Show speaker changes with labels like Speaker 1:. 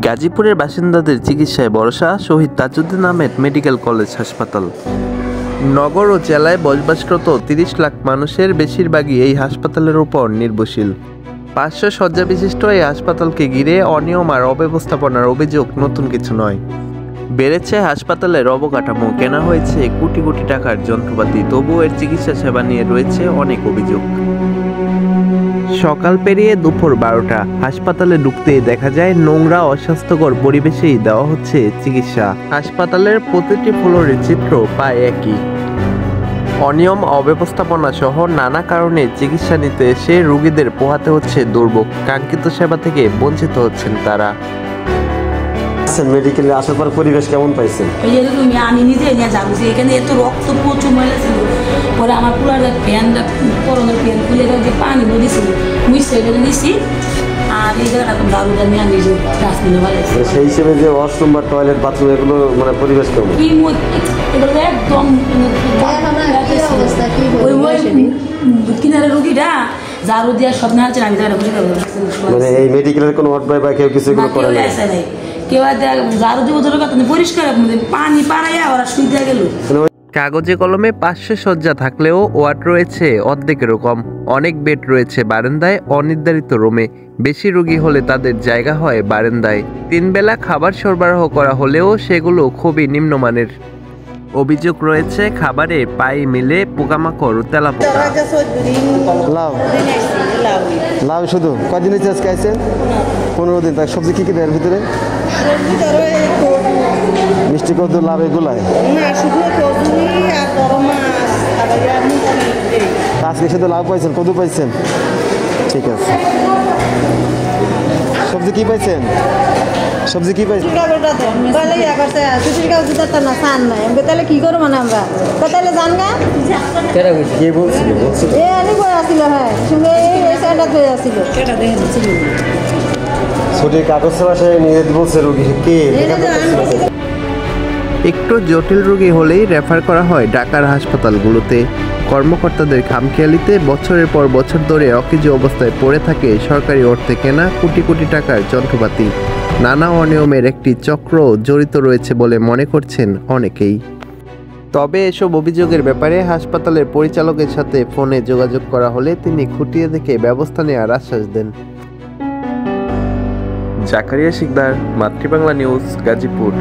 Speaker 1: গাজীপুরের বাসিন্দাদের চিকিৎসায় ভরসা শহীদ তাজউদ্দিন আহমেদ মেডিকেল কলেজ হাসপাতাল। নগর ও জেলায় বসবাসরত ৩০ লাখ মানুষের বেশিরভাগই এই হাসপাতালের উপর নির্ভরশীল। ৫০০ শয্যা বিশিষ্ট এই হাসপাতালকে ঘিরে অনিয়ম আর অব্যবস্থাপনার অভিযোগ নতুন কিছু নয়। বেড়েছে হাসপাতালের অবকাঠামো, কেনা হয়েছে কোটি কোটি টাকার যন্ত্রপাতি, তবুও এর চিকিৎসা সেবা নিয়ে রয়েছে অনেক অভিযোগ। সকাল পেরিয়ে দুপুর ১২টা, হাসপাতালে ঢুকতেই দেখা যায় নোংরা অস্বাস্থ্যকর পরিবেশেই দেওয়া হচ্ছে চিকিৎসা। হাসপাতালের প্রতিটি ফ্লোরের চিত্র প্রায় একই। অনিয়ম, অব্যবস্থাপনা সহ নানা কারণে চিকিৎসা নিতে এসে রোগীদের পোহাতে হচ্ছে দুর্ভোগ। কাঙ্ক্ষিত সেবা থেকে বঞ্চিত হচ্ছেন তারা।
Speaker 2: মেডিকেলে আসার পর পরিবেশ কেমন পাইছেন?
Speaker 3: আমি নিজে নিয়ে যাবো, এখানে এত রক্ত প্রচুর ময়লা ছিল। পরে আমার পুরো ফ্যানটা পরনের ফ্যান খুলে যে পানি দিয়েছিল মুছে নিছি। আর এই জায়গাটা দারুটা নিয়ে নিজে ডাস্টবিনে ফেলাইছি।
Speaker 2: সেই হিসেবে যে ওয়াশরুম বা টয়লেট বাথরুম এগুলো মানে পরিবেশ কেমন?
Speaker 3: এগুলো একদম কিনারে রুগীটা ঝাড়ু দিয়ে সব না আছে। আমি
Speaker 2: মানে এই মেডিকেলের কোনো ওয়ার্ড বয় বা কেউ কিছু করে না?
Speaker 3: কেউ ঝাড়ু দিয়ে ওদের কথা পরিষ্কার পানি পাড়াইয়া ওরা শুই দিয়ে গেল।
Speaker 1: কাগজে কলমে ৫০০ শয্যা থাকলেও ওয়ার্ড রয়েছে অর্ধেকেরও কম। অনেক বেড রয়েছে বারান্দায়, অনির্ধারিত রুমে। বেশি রোগী হলে তাদের জায়গা হয় বারান্দায়। ৩ বেলা খাবার সরবরাহ করা হলেও সেগুলো খুবই নিম্নমানের। অভিযোগ রয়েছে খাবারে পায়ে মিলে পোকামাকড় ও তেলাপোকা।
Speaker 2: লাভ শুধু কয়দিন হচ্ছে আজকে আইছেন? 15 দিন। তার সবজি কি কি দেয় এর ভিতরে? মিষ্টি কদু, লাভ এগুলাই? আজকে শুধু লাভ পাইছেন, কদু পাইছেন? ঠিক আছে। সবজি কি পাইছেন? সবজি কি পাইছেন?
Speaker 4: তাহলে কি করবো মানে আমরা তাহলে জান গা
Speaker 2: কে বলছিল?
Speaker 4: হ্যাঁ সঙ্গে
Speaker 2: ছুটির কাগজ বাসায় নিয়ে বলছে রোগী কে?
Speaker 1: একটু জটিল রোগী হলেই রেফার করা হয় ঢাকার হাসপাতালগুলোতে। কর্মকর্তাদের খামখেয়ালিতে বছরের পর বছর ধরে অকেজো অবস্থায় পড়ে থাকে সরকারি অর্থে কেনা কোটি কোটি টাকার যন্ত্রপাতি। নানা অনিয়মের একটি চক্র জড়িত রয়েছে বলে মনে করছেন অনেকেই। তবে এসব অভিযোগের ব্যাপারে হাসপাতালের পরিচালকের সাথে ফোনে যোগাযোগ করা হলে তিনি খুঁটিয়ে দেখে ব্যবস্থা নেওয়ার আশ্বাস দেন। জাকারিয়া শিকদার, মাতৃবাংলা নিউজ, গাজীপুর।